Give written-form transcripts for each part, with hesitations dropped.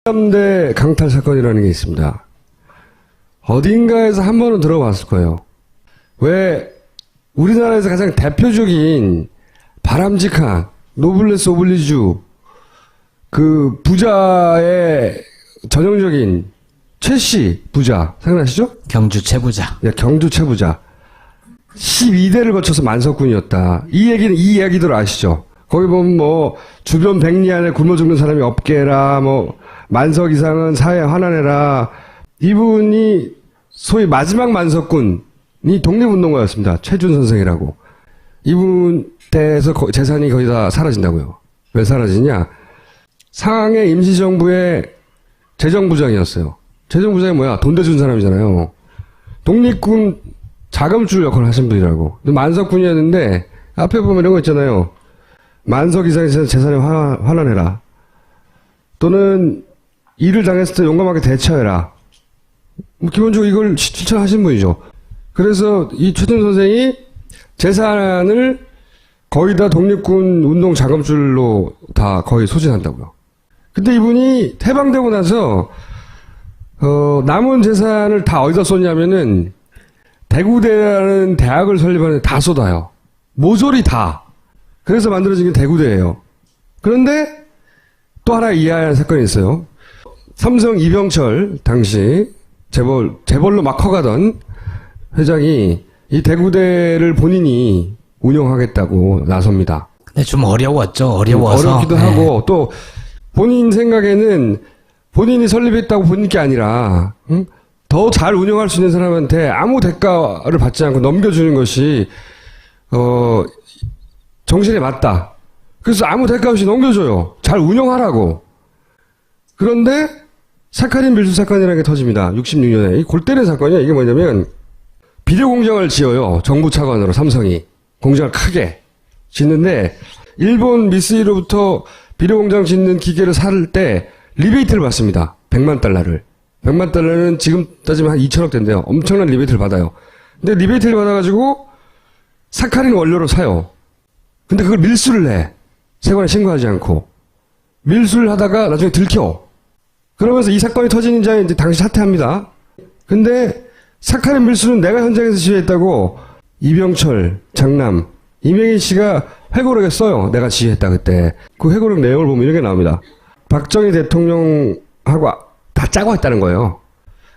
3대 강탈 사건이라는 게 있습니다. 어딘가에서 한 번은 들어봤을 거예요. 왜 우리나라에서 가장 대표적인 바람직한 노블레스 오블리주 그 부자의 전형적인 최씨 부자 생각나시죠? 경주 최부자. 네, 경주 최부자. 12대를 거쳐서 만석군이었다. 이 얘기는 이 이야기들 아시죠? 거기 보면 뭐 주변 백리 안에 굶어 죽는 사람이 없게라, 뭐 만석 이상은 사회에 환원해라. 이분이 소위 마지막 만석군이 독립운동가였습니다. 최준 선생이라고. 이분 때에서 재산이 거의 다 사라진다고요. 왜 사라지냐? 상하의 임시정부의 재정부장이었어요. 재정부장이 뭐야? 돈 대준 사람이잖아요. 독립군 자금줄 역할을 하신 분이라고. 만석군이었는데 앞에 보면 이런 거 있잖아요. 만석 이상의 재산을 환원해라. 또는 일을 당했을 때 용감하게 대처해라. 뭐 기본적으로 이걸 실천하신 분이죠. 그래서 이 최준 선생이 재산을 거의 다 독립군 운동 자금줄로 다 거의 소진한다고요. 근데 이분이 해방되고 나서 남은 재산을 다 어디다 쏟냐면은 대구대라는 대학을 설립하는데 다 쏟아요. 모조리 다. 그래서 만들어진 게 대구대예요. 그런데 또 하나 이해해야 할 사건이 있어요. 삼성 이병철 당시 재벌로 막 커가던 회장이 이 대구대를 본인이 운영하겠다고 나섭니다. 근데 좀 어려웠죠. 어려워서. 어렵기도 네. 하고 또 본인 생각에는 본인이 설립했다고 본 게 아니라 더 잘 운영할 수 있는 사람한테 아무 대가를 받지 않고 넘겨주는 것이 정신에 맞다. 그래서 아무 대가 없이 넘겨줘요. 잘 운영하라고. 그런데 사카린 밀수 사건이라는 게 터집니다. 66년에. 이 골 때리는 사건이야. 이게 뭐냐면 비료 공장을 지어요. 정부 차관으로 삼성이. 공장을 크게 짓는데 일본 미쓰이로부터 비료 공장 짓는 기계를 살 때 리베이트를 받습니다. 100만 달러를. 100만 달러는 지금 따지면 한 2천억 된대요. 엄청난 리베이트를 받아요. 근데 리베이트를 받아가지고 사카린 원료로 사요. 근데 그걸 밀수를 해. 세관에 신고하지 않고. 밀수를 하다가 나중에 들켜. 그러면서 이 사건이 터진 인장이 이제 당시 사퇴합니다. 근데 사카린 밀수는 내가 현장에서 지휘했다고 이병철, 장남, 이명희 씨가 회고록에 써요. 내가 지휘했다 그때. 그 회고록 내용을 보면 이런 게 나옵니다. 박정희 대통령하고 다 짜고 했다는 거예요.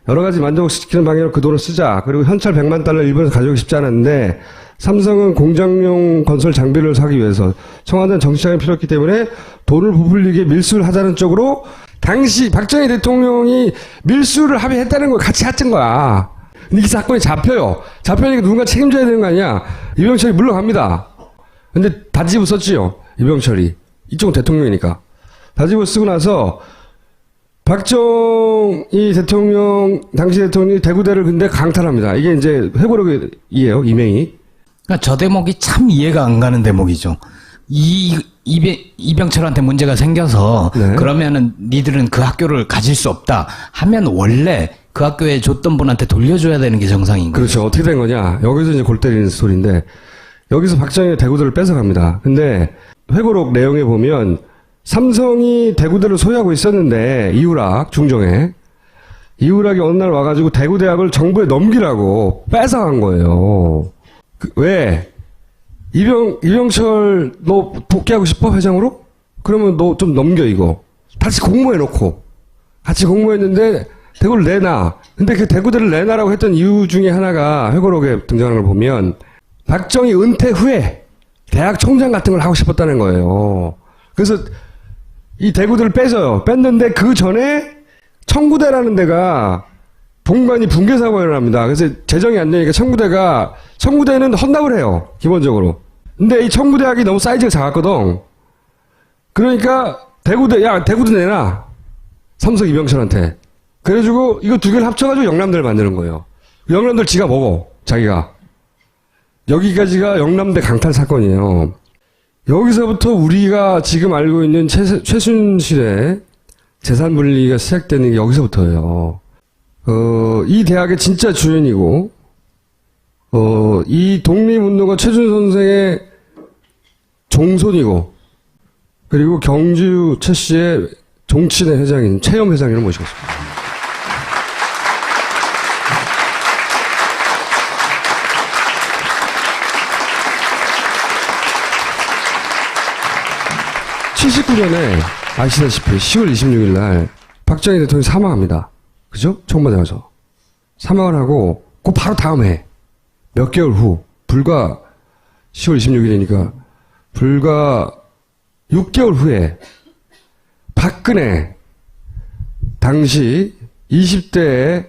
여러 가지 만족시키는 방향으로 그 돈을 쓰자. 그리고 현찰 100만 달러 일본에서 가져오기 쉽지 않았는데 삼성은 공장용 건설 장비를 사기 위해서 청와대는 정치장이 필요했기 때문에 돈을 부풀리게 밀수를 하자는 쪽으로 당시 박정희 대통령이 밀수를 합의했다는 걸 같이 했던 거야. 근데 이 사건이 잡혀요. 잡혀니까 누군가 책임져야 되는 거 아니야. 이병철이 물러갑니다. 근데 다 뒤집어 썼지요. 이병철이. 이쪽은 대통령이니까. 다 뒤집어 쓰고 나서 박정희 대통령, 당시 대통령이 대구대를 근데 강탈합니다. 이게 이제 회고록이에요. 이명희. 그러니까 저 대목이 참 이해가 안 가는 대목이죠. 이병철한테 문제가 생겨서 네. 그러면은 니들은 그 학교를 가질 수 없다 하면 원래 그 학교에 줬던 분한테 돌려줘야 되는 게 정상인 거죠. 그렇죠. 어떻게 된 거냐. 여기서 이제 골 때리는 스토리인데 여기서 박정희가 대구대를 뺏어갑니다. 근데 회고록 내용에 보면 삼성이 대구대를 소유하고 있었는데 이우락 중정에 이우락이 어느 날 와가지고 대구대학을 정부에 넘기라고 뺏어간 거예요. 왜? 이병철 너 복귀하고 싶어 회장으로? 그러면 너 좀 넘겨 이거. 다시 공모해놓고 같이 공모했는데 대구를 내놔. 근데 그 대구대를 내놔라고 했던 이유 중에 하나가 회고록에 등장하는 걸 보면 박정희 은퇴 후에 대학 총장 같은 걸 하고 싶었다는 거예요. 그래서 이 대구대를 뺏어요. 뺐는데 그 전에 청구대라는 데가 본관이 붕괴 사고가 일어납니다. 그래서 재정이 안 되니까 청구대는 헌납을 해요. 기본적으로. 근데 이 청구대학이 너무 사이즈가 작았거든. 그러니까 대구대 내놔. 삼성 이병철한테. 그래가지고 이거 두 개를 합쳐가지고 영남대를 만드는 거예요. 영남대를 지가 먹어. 자기가. 여기까지가 영남대 강탈 사건이에요. 여기서부터 우리가 지금 알고 있는 최순실의 재산 분리가 시작되는 게 여기서부터예요. 이 대학의 진짜 주인이고, 이 독립운동가 최준 선생의 종손이고, 그리고 경주 최 씨의 종친회 회장인 최영 회장님을 모시겠습니다. (79년에) 아시다시피 10월 26일 날 박정희 대통령이 사망합니다. 그죠? 청와대에서 사망을 하고 그 바로 다음 해 몇 개월 후 불과 10월 26일이니까 불과 6개월 후에 박근혜 당시 20대의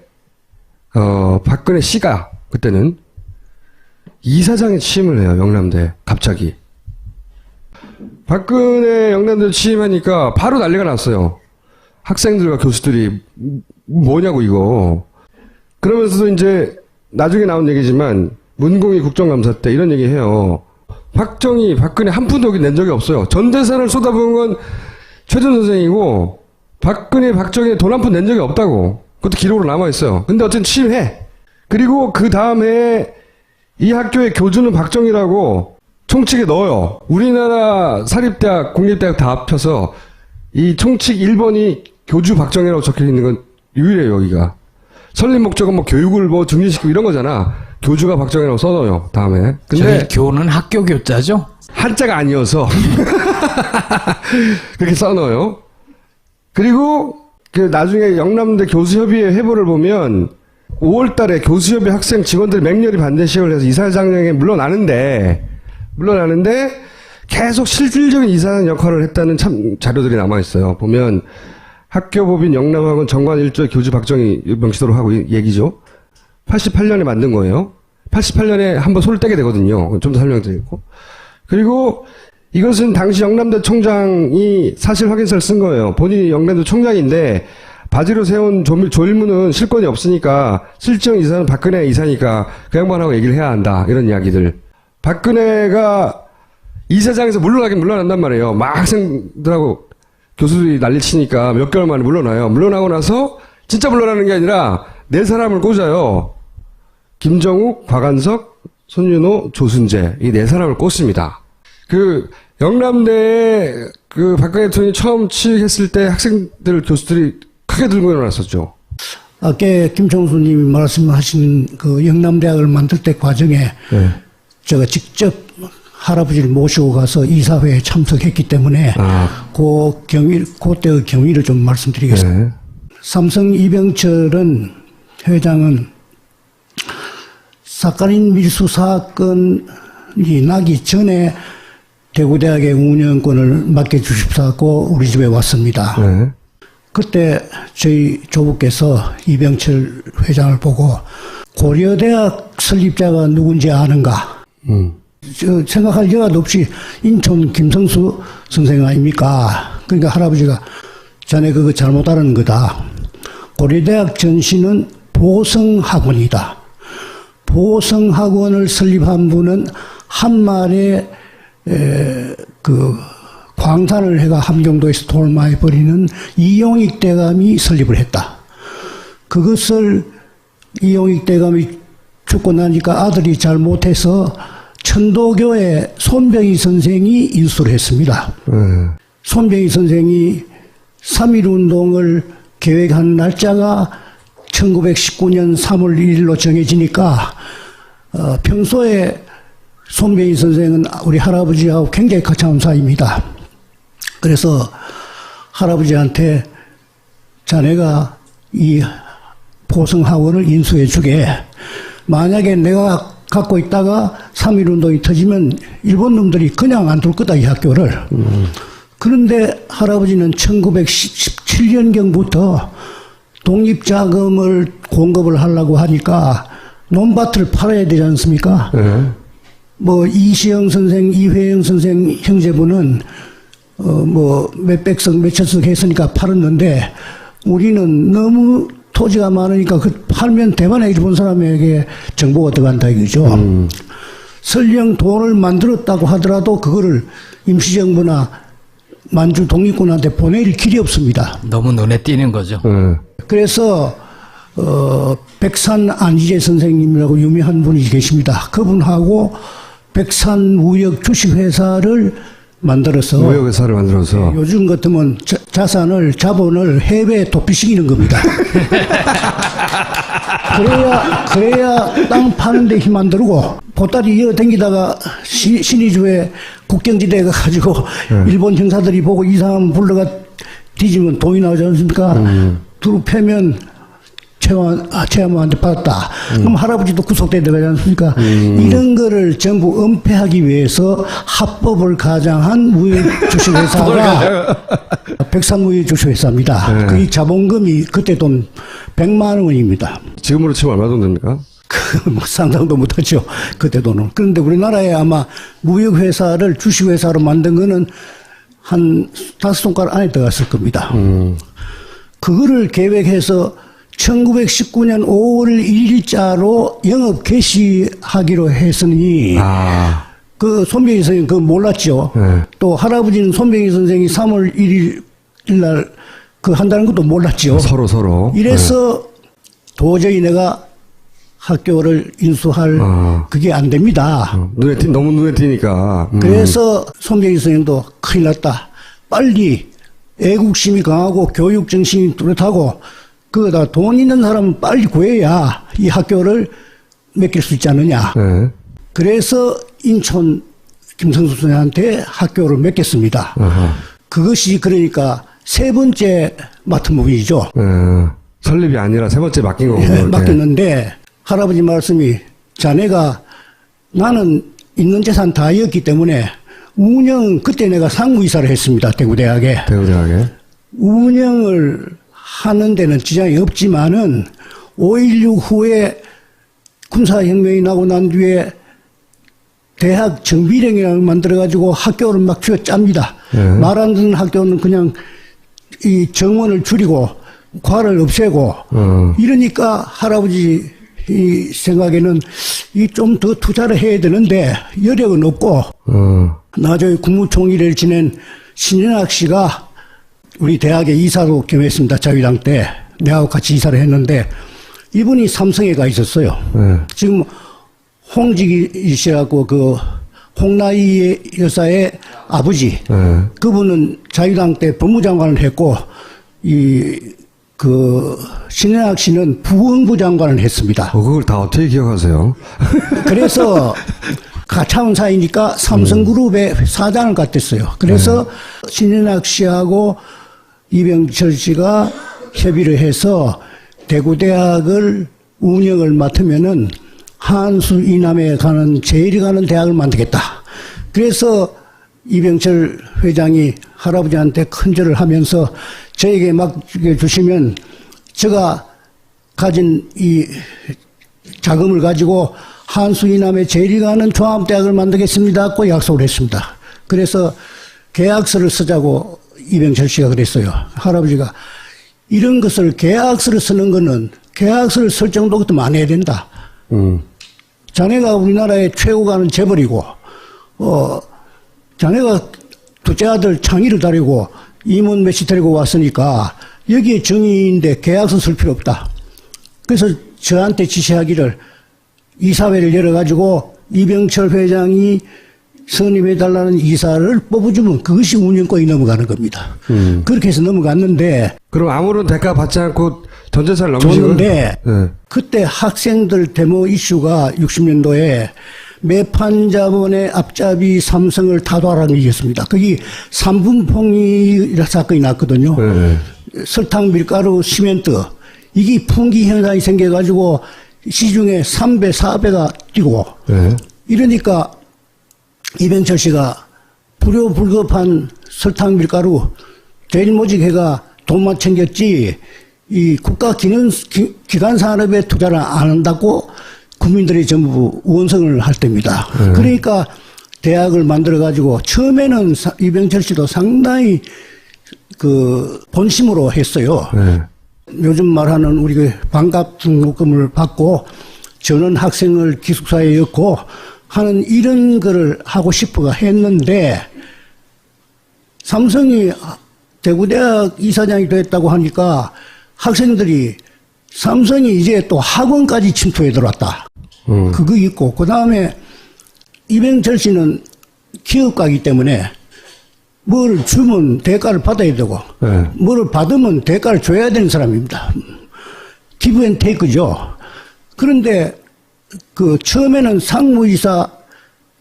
박근혜 씨가 그때는 이사장에 취임을 해요. 영남대 갑자기. 박근혜 영남대 취임하니까 바로 난리가 났어요. 학생들과 교수들이 뭐냐고 이거. 그러면서도 이제 나중에 나온 얘기지만 문공이 국정감사 때 이런 얘기 해요. 박근혜 한 푼도 여기 낸 적이 없어요. 전 재산을 쏟아부은 건 최전 선생이고 박정희에 돈 한 푼 낸 적이 없다고. 그것도 기록으로 남아있어요. 근데 어쨌든 취임해. 그리고 그 다음에 이 학교의 교주는 박정희라고 총칙에 넣어요. 우리나라 사립대학, 공립대학 다 합쳐서 이 총칙 1번이 교주 박정희라고 적혀있는 건 유일해요, 여기가. 설립 목적은 뭐 교육을 뭐 증진시키고 이런 거잖아. 교주가 박정희라고 써놓어요, 다음에. 근데 교는 학교 교자죠? 한자가 아니어서 그렇게 써놓어요. 그리고 그 나중에 영남대 교수협의회 회보를 보면 5월 달에 교수협의 학생 직원들 맹렬히 반대 시위를 해서 이사장에게 물러나는데 계속 실질적인 이사장 역할을 했다는 참 자료들이 남아있어요. 보면 학교법인 영남학원 정관 1조 교주 박정희 명시도록 하고 얘기죠. 88년에 만든 거예요. 88년에 한번 손을 떼게 되거든요. 좀 더 설명드리고. 그리고 이것은 당시 영남대 총장이 사실 확인서를 쓴 거예요. 본인이 영남대 총장인데 바지로 세운 조일무는 실권이 없으니까 실정 이사는 박근혜 이사니까 그 양반하고 얘기를 해야 한다. 이런 이야기들. 박근혜가 이사장에서 물러난단 말이에요. 막 학생들하고 교수들이 난리치니까 몇 개월 만에 물러나요. 물러나고 나서 진짜 물러나는 게 아니라 네 사람을 꽂아요. 김정욱, 곽한석, 손윤호, 조순재 이 네 사람을 꽂습니다. 그 영남대에 그 박근혜 대통령이 처음 취임했을 때 학생들 교수들이 크게 들고 일어났었죠. 아까 김총수님이 말씀하신 그 영남대학을 만들 때 과정에 제가 직접 할아버지를 모시고 가서 이사회에 참석했기 때문에 그때의 경위를 좀 말씀드리겠습니다. 삼성 이병철은 회장은 사카린 밀수 사건이 나기 전에 대구대학의 운영권을 맡겨주십사고 우리 집에 왔습니다. 그때 저희 조부께서 이병철 회장을 보고 고려대학 설립자가 누군지 아는가? 생각할 여과도 없이 인천 김성수 선생 아닙니까? 그러니까 할아버지가 자네 그거 잘못 알아는 거다. 고려대학 전신은 보성학원이다. 보성학원을 설립한 분은 한말에 그 광산을 해가 함경도에서 돈을 많이 버리는 이용익 대감이 설립을 했다. 그것을 이용익 대감이 죽고 나니까 아들이 잘 못해서 천도교회 손병희 선생이 인수를 했습니다. 손병희 선생이 3.1운동을 계획한 날짜가 1919년 3월 1일로 정해지니까 평소에 손병희 선생은 우리 할아버지하고 굉장히 가까운 사이입니다. 그래서 할아버지한테 자네가 이 보성학원을 인수해 주게. 만약에 내가 갖고 있다가 3.1운동이 터지면 일본 놈들이 그냥 안 둘 거다 이 학교를. 그런데 할아버지는 1917년경부터 독립자금을 공급을 하려고 하니까 논밭을 팔아야 되지 않습니까? 뭐 이시영 선생, 이회영 선생 형제분은 뭐 몇백석 몇천석 했으니까 팔았는데 우리는 너무 토지가 많으니까 그 팔면 대만에 일본 사람에게 정보가 들어간다 이거죠. 설령 돈을 만들었다고 하더라도 그거를 임시정부나 만주 독립군한테 보낼 길이 없습니다. 너무 눈에 띄는 거죠. 그래서 백산 안희재 선생님이라고 유명한 분이 계십니다. 그분하고 백산 무역 주식회사를 만들어서 무역회사를 만들어서 요즘 같으면 자본을 해외에 도피시키는 겁니다. 그래야 땅 파는데 힘 안 들고 보따리 이어 댕기다가 신의주에 국경지대에 가가지고 일본 형사들이 보고 이상한 불러가 뒤지면 돈이 나오지 않습니까? 두루 패면 최아무한테 받았다. 그럼 할아버지도 구속돼야 되지 않습니까? 이런 거를 전부 은폐하기 위해서 합법을 가장한 무역주식회사가 백산무역 주식회사입니다. 그 자본금이 그때 돈 100만 원입니다. 지금으로 치면 얼마 정도 됩니까? 뭐 상상도 못하죠. 그때 돈은. 그런데 우리나라에 아마 무역회사를 주식회사로 만든 거는 한 5손가락 안에 들어갔을 겁니다. 그거를 계획해서 1919년 5월 1일자로 영업 개시하기로 했으니, 그 손병희 선생님 그거 몰랐죠. 네. 또 할아버지는 손병희 선생이 3월 1일 날 그 한다는 것도 몰랐죠. 서로. 이래서 도저히 내가 학교를 인수할 그게 안 됩니다. 너무 눈에 띄니까. 그래서 손병희 선생님도 큰일 났다. 빨리 애국심이 강하고 교육정신이 뚜렷하고 그거다 돈 있는 사람은 빨리 구해야 이 학교를 맡길 수 있지 않느냐. 네. 그래서 인천 김성수 선생한테 학교를 맡겼습니다. 그것이 그러니까 세 번째 맡은 부분이죠. 설립이 아니라 세 번째 맡긴 거고. 예, 맡겼는데 할아버지 말씀이 자네가 나는 있는 재산 다 이었기 때문에 운영 그때 내가 상무이사를 했습니다. 대구대학에. 운영을 하는 데는 지장이 없지만은 5.16 후에 군사혁명이 나고 난 뒤에 대학 정비령이라는 걸 만들어가지고 학교를 막 쥐어짭니다. 말 안 듣는 학교는 그냥 이 정원을 줄이고 과를 없애고 이러니까 할아버지 이 생각에는 이 좀 더 투자를 해야 되는데 여력은 없고 나중에 국무총리를 지낸 신현학 씨가 우리 대학의 이사로 겸했습니다. 자유당 때 내하고 같이 이사를 했는데 이분이 삼성에 가 있었어요. 지금 홍직이 씨라고 그 홍나희 여사의 아버지 그분은 자유당 때 법무장관을 했고 그 신현학 씨는 부흥부 장관을 했습니다. 그걸 다 어떻게 기억하세요? 그래서 가차원 사이니까 삼성그룹의 사장을 맡았어요. 그래서 신현학 씨하고 이병철 씨가 협의를 해서 대구대학을 운영을 맡으면은 한수 이남에 가는 제일이 가는 대학을 만들겠다. 그래서 이병철 회장이 할아버지한테 큰절을 하면서 저에게 맡겨주시면 제가 가진 이 자금을 가지고 한수 이남에 제일이 가는 종합대학을 만들겠습니다. 고 약속을 했습니다. 그래서 계약서를 쓰자고 이병철 씨가 그랬어요. 할아버지가 이런 것을 계약서를 쓰는 거는 계약서를 쓸 정도부터 안 해야 된다. 자네가 우리나라의 최고가는 재벌이고, 자네가 둘째 아들 창의를 다리고 임원 몇이 데리고 왔으니까 여기에 정의인데 계약서 쓸 필요 없다. 그래서 저한테 지시하기를 이사회를 열어가지고 이병철 회장이 선임해달라는 이사를 뽑아주면 그것이 운영권이 넘어가는 겁니다. 그렇게 해서 넘어갔는데. 그럼 아무런 대가 받지 않고 전 재산을 넘기시는 줬는데 그때 학생들 데모 이슈가 60년도에 매판자본의 앞잡이 삼성을 타도하라는 얘기였습니다. 거기 삼분봉이 사건이 났거든요. 설탕, 밀가루, 시멘트 이게 풍기 현상이 생겨가지고 시중에 3배, 4배가 뛰고 이러니까 이병철 씨가 불효불급한 설탕, 밀가루 대일모직회가 돈만 챙겼지 이 국가 기관 산업에 투자를 안 한다고 국민들이 전부 원성을 할 때입니다. 그러니까 대학을 만들어 가지고 처음에는 이병철 씨도 상당히 그 본심으로 했어요. 요즘 말하는 우리 그 반값 등록금을 받고 저는 학생을 기숙사에 넣고 하는 이런 거를 하고 싶어가 했는데 삼성이 대구대학 이사장이 됐다고 하니까 학생들이 삼성이 이제 또 학원까지 침투해 들어왔다. 그거 있고 그 다음에 이병철 씨는 기업가이기 때문에 뭘 주면 대가를 받아야 되고, 네. 뭘 받으면 대가를 줘야 되는 사람입니다. 기브 앤 테이크죠. 그런데 그 처음에는 상무이사,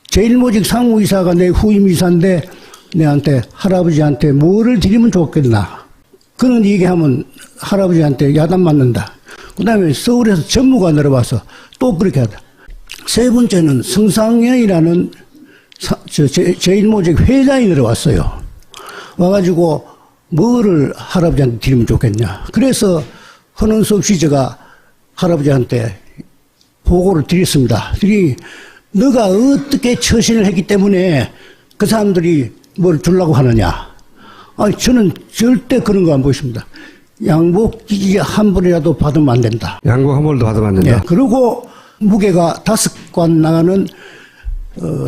제일모직 상무이사가 내 후임이사인데 내한테 할아버지한테 뭐를 드리면 좋겠나. 그런 얘기하면 할아버지한테 야단 맞는다. 그 다음에 서울에서 전무가 내려와서 또 그렇게 하다. 세 번째는 성상영이라는 제1모직 회장이 내려왔어요. 와가지고 뭐를 할아버지한테 드리면 좋겠냐. 그래서 하는 수 없이 제가 할아버지한테 보고를 드렸습니다. 너가 어떻게 처신을 했기 때문에 그 사람들이 뭘 주려고 하느냐. 아니, 저는 절대 그런 거 안 보겠습니다. 양복기지 한 벌이라도 받으면 안 된다. 양복 한 벌도 받으면 안 된다. 네, 그리고 무게가 5관 나가는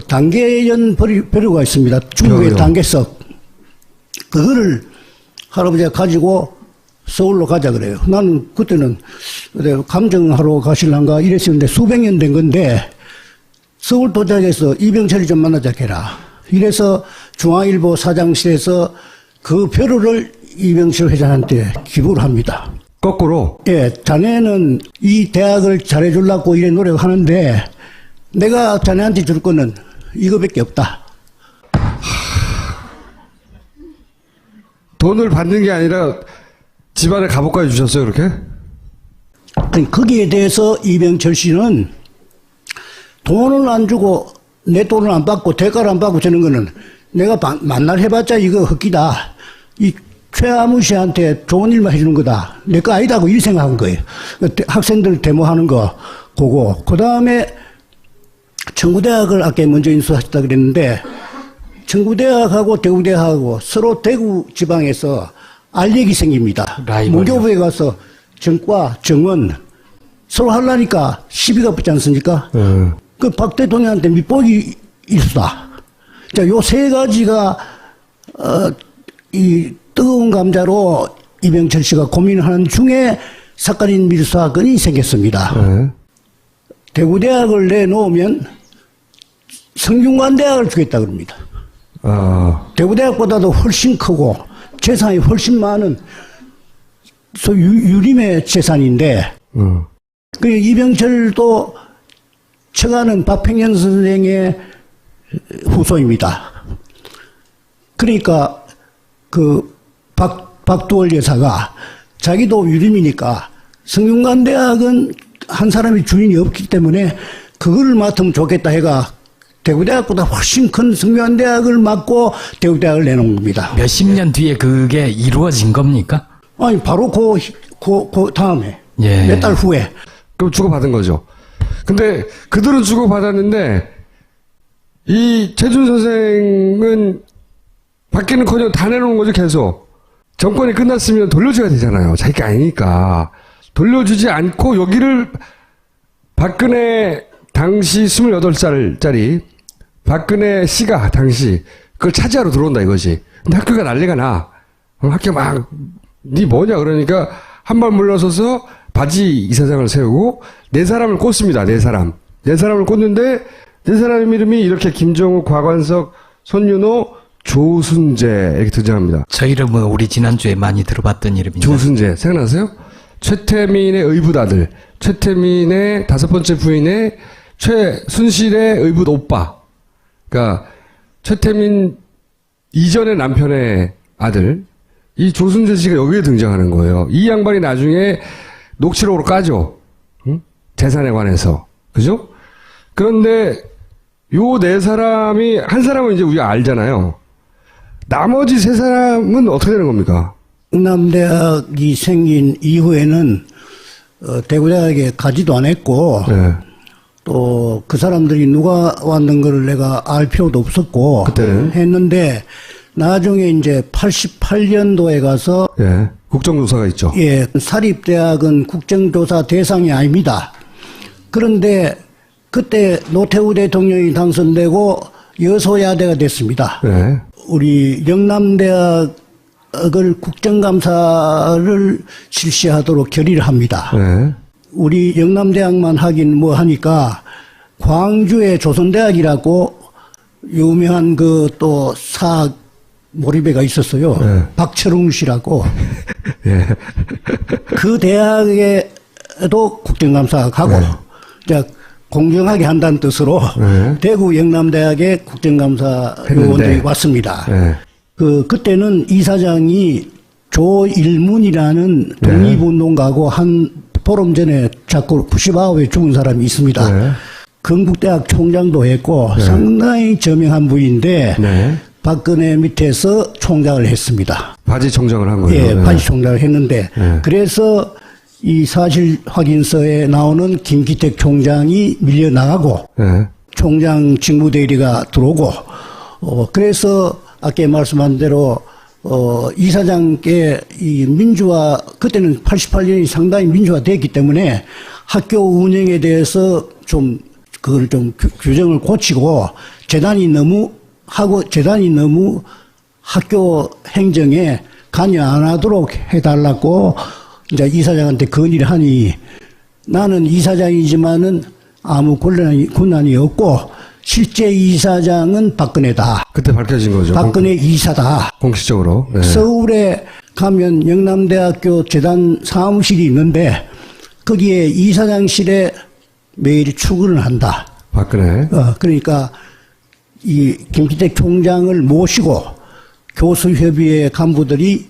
단계연 벼루가 있습니다. 중국의 벼루요. 단계석. 그거를 할아버지가 가지고 서울로 가자 그래요. 나는 그때는 감정하러 가실란가 이랬었는데 수백 년 된 건데 서울 도착해서 이병철이 좀 만나자 해라. 이래서 중앙일보 사장실에서 그 벼루를 이병철 회장한테 기부를 합니다. 거꾸로. 예, 자네는 이 대학을 잘해주려고 이래 노력하는데 내가 자네한테 줄 거는 이거밖에 없다. 돈을 받는 게 아니라 집안에 갑옷까지 주셨어요, 그렇게? 아니, 거기에 대해서 이병철 씨는 돈을 안 주고 내 돈을 안 받고 대가를 안 받고 저는 거는 내가 만날 해봤자 이거 헛기다. 이 최아무 씨한테 좋은 일만 해주는 거다. 내 거 아니다고 이 생각한 거예요. 학생들 데모하는 거 보고 그 다음에 청구대학을 아까 먼저 인수하셨다 그랬는데 청구대학하고 대구대학하고 서로 대구 지방에서 알력이 생깁니다. 라이벌이요. 문교부에 가서 정과, 정원 서로 하려니까 시비가 붙지 않습니까? 그 박 대통령한테 밑보기 일수다. 자, 요 세 가지가 이 뜨거운 감자로 이병철 씨가 고민하는 중에 사카린 밀수 사건이 생겼습니다. 네. 대구대학을 내놓으면 성균관대학을 주겠다 그럽니다. 대구대학보다도 훨씬 크고 재산이 훨씬 많은 소위 유림의 재산인데 그 이병철도 처가는 박평년 선생의 후손입니다. 그러니까 그 박두월 여사가 자기도 유림이니까 성균관대학은 한 사람이 주인이 없기 때문에 그거를 맡으면 좋겠다 해가 대구대학보다 훨씬 큰 성균관대학을 맡고 대구대학을 내놓은 겁니다. 몇십 년 뒤에 그게 이루어진 겁니까? 아니 바로 그 다음에 예. 몇 달 후에 그럼 주고받은 거죠. 근데 그들은 주고받았는데 이 최준 선생은 받기는커녕 다 내놓은 거죠, 계속. 정권이 끝났으면 돌려줘야 되잖아요. 자기가 아니니까. 돌려주지 않고 여기를 박근혜 당시 28살짜리 박근혜 씨가 당시 그걸 차지하러 들어온다 이거지. 근데 학교가 난리가 나. 학교 막 니 뭐냐 그러니까 한 발 물러서서 바지 이사장을 세우고 네 사람을 꽂습니다. 네 사람을 꽂는데 네 사람 이름이 이렇게 김정우, 곽완석, 손윤호, 조순재 이렇게 등장합니다. 저 이름은 우리 지난주에 많이 들어봤던 이름이죠. 조순재 생각나세요? 최태민의 의붓 아들, 최태민의 5번째 부인의 최순실의 의붓 오빠. 그러니까 최태민 이전의 남편의 아들. 이 조순재 씨가 여기에 등장하는 거예요. 이 양반이 나중에 녹취록으로 까죠. 응? 재산에 관해서. 그죠? 그런데 요 네 사람이 한 사람은 이제 우리가 알잖아요. 나머지 세 사람은 어떻게 되는 겁니까? 경남대학이 생긴 이후에는 대구대학에 가지도 않았고 네. 또 그 사람들이 누가 왔는 걸 내가 알 필요도 없었고 그때는? 했는데 나중에 이제 88년도에 가서 예. 국정조사가 있죠. 예, 사립대학은 국정조사 대상이 아닙니다. 그런데 그때 노태우 대통령이 당선되고 여소야대가 됐습니다. 네. 우리 영남대학을 국정감사를 실시하도록 결의를 합니다. 네. 우리 영남대학만 하긴 뭐 하니까 광주의 조선대학이라고 유명한 그 또 몰입회가 있었어요. 네. 박철웅 씨라고. 예. 그 대학에도 국정감사가 가고, 네. 자, 공정하게 한다는 뜻으로 네. 대구 영남대학에 국정감사 했는데. 요원들이 왔습니다. 예. 그때는 이사장이 조일문이라는 독립운동가고 한 보름 전에 자꾸 99에 죽은 사람이 있습니다. 네. 건국대학 총장도 했고 네. 상당히 저명한 분인데 네. 박근혜 밑에서 총장을 했습니다. 바지 청장을 한 거예요. 예, 네. 바지 총장을 했는데 네. 그래서 이 사실 확인서에 나오는 김기택 총장이 밀려나가고 예. 총장 직무대리가 들어오고 그래서 아까 말씀한 대로 이사장께 이 민주화 그때는 88년이 상당히 민주화됐기 때문에 학교 운영에 대해서 좀 그걸 좀 규정을 고치고 재단이 너무 학교 행정에 관여 안 하도록 해달라고 이제 이사장한테 건의를 하니 나는 이사장이지만은 아무 권한이 없고 실제 이사장은 박근혜다. 그때 밝혀진 거죠. 박근혜 이사다. 공식적으로. 예. 서울에 가면 영남대학교 재단 사무실이 있는데 거기에 이사장실에 매일 출근을 한다. 박근혜. 그러니까 이 김기택 총장을 모시고 교수협의회 간부들이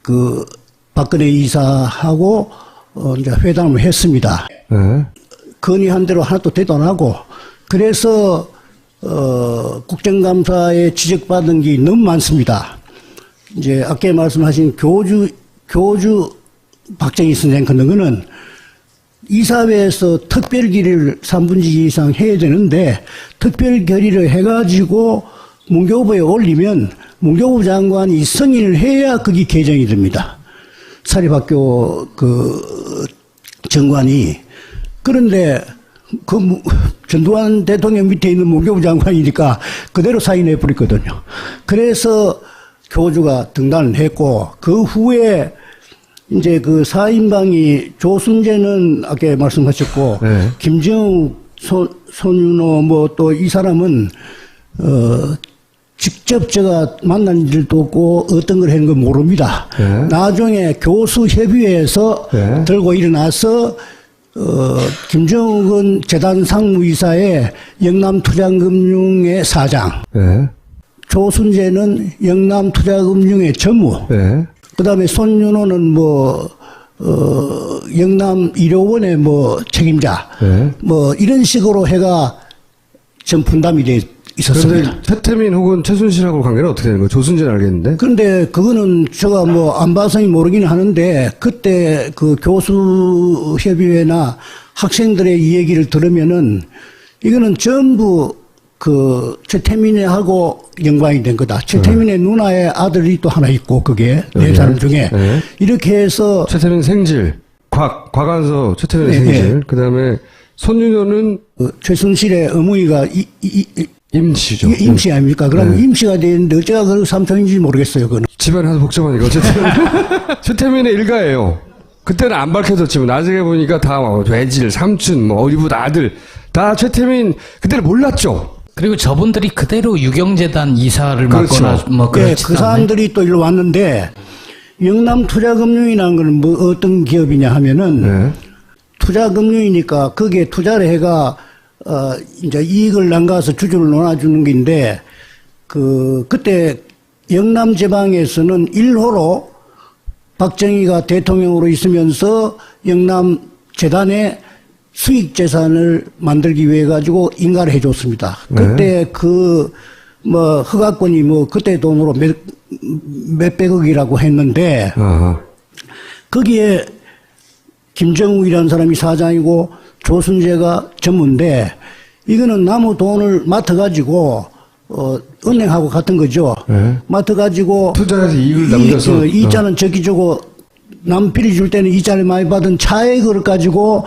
그 박근혜 이사하고 이제 회담을 했습니다. 예. 건의한 대로 하나도 대도 안 하고 그래서 국정감사에 지적받은 게 너무 많습니다. 이제 아까 말씀하신 교주 박정희 선생 같은 거는 이사회에서 특별 결의를 3분의 2 이상 해야 되는데 특별 결의를 해가지고 문교부에 올리면 문교부 장관이 승인을 해야 그게 개정이 됩니다. 사립학교 그 정관이. 그런데 전두환 대통령 밑에 있는 문교부 장관이니까 그대로 사인해 버렸거든요. 그래서 교주가 등단을 했고 그 후에 이제 그 사인방이 조순재는 아까 말씀하셨고 네. 김정욱, 손윤호 뭐 또 이 사람은 직접 제가 만난 일도 없고 어떤 걸 하는 건 모릅니다. 네. 나중에 교수협의회에서 네. 들고 일어나서 김정욱은 재단 상무이사의 영남투자금융의 사장, 예. 조순재는 영남투자금융의 전무, 예. 그 다음에 손윤호는 영남의료원의 책임자, 예. 이런 식으로 해가 전 분담이 돼 있었습니다. 그런데 최태민 혹은 최순실하고 관계는 어떻게 되는 거예요? 조순재는 알겠는데. 그런데 그거는 제가 안 봐서는 모르긴 하는데 그때 그 교수협의회나 학생들의 이 얘기를 들으면은 이거는 전부 그 최태민하고 연관이 된 거다. 최태민의 누나의 아들이 또 하나 있고 그게 네 사람 중에 네. 이렇게 해서 최태민 생질, 곽안서 최태민 네, 생질. 그다음에 손윤호는 최순실의 어머니가 임씨죠. 임씨 아닙니까? 그럼 네. 임씨가 되는데 어째가 그 삼촌인지 모르겠어요. 그건. 집안이 하도 복잡하니까 어쨌든 최태민의 일가예요. 그때는 안 밝혀졌지만 나중에 보니까 다 외질, 삼촌, 어리부 아들 다 최태민 그때는 몰랐죠. 그리고 저분들이 그대로 유경재단 이사를 그렇죠. 맡거나 네, 그렇지 그 사람들이 또 일로 왔는데 영남투자금융이라는 건 어떤 기업이냐 하면은 네. 투자금융이니까 거기에 투자를 해가 이제 이익을 남가서 주주를 논아주는 게인데 그때 영남지방에서는 1호로 박정희가 대통령으로 있으면서 영남재단에 수익재산을 만들기 위해 가지고 인가를 해줬습니다. 그때 허가권이 그때 돈으로 몇백억이라고 했는데, 아하. 거기에 김정욱이라는 사람이 사장이고 조순재가 전무인데, 이거는 남의 돈을 맡아가지고, 은행하고 같은 거죠. 네. 맡아가지고. 투자해서 이익을 남겨서. 이자는 저기 주고, 남 필이 줄 때는 이자를 많이 받은 차액을 가지고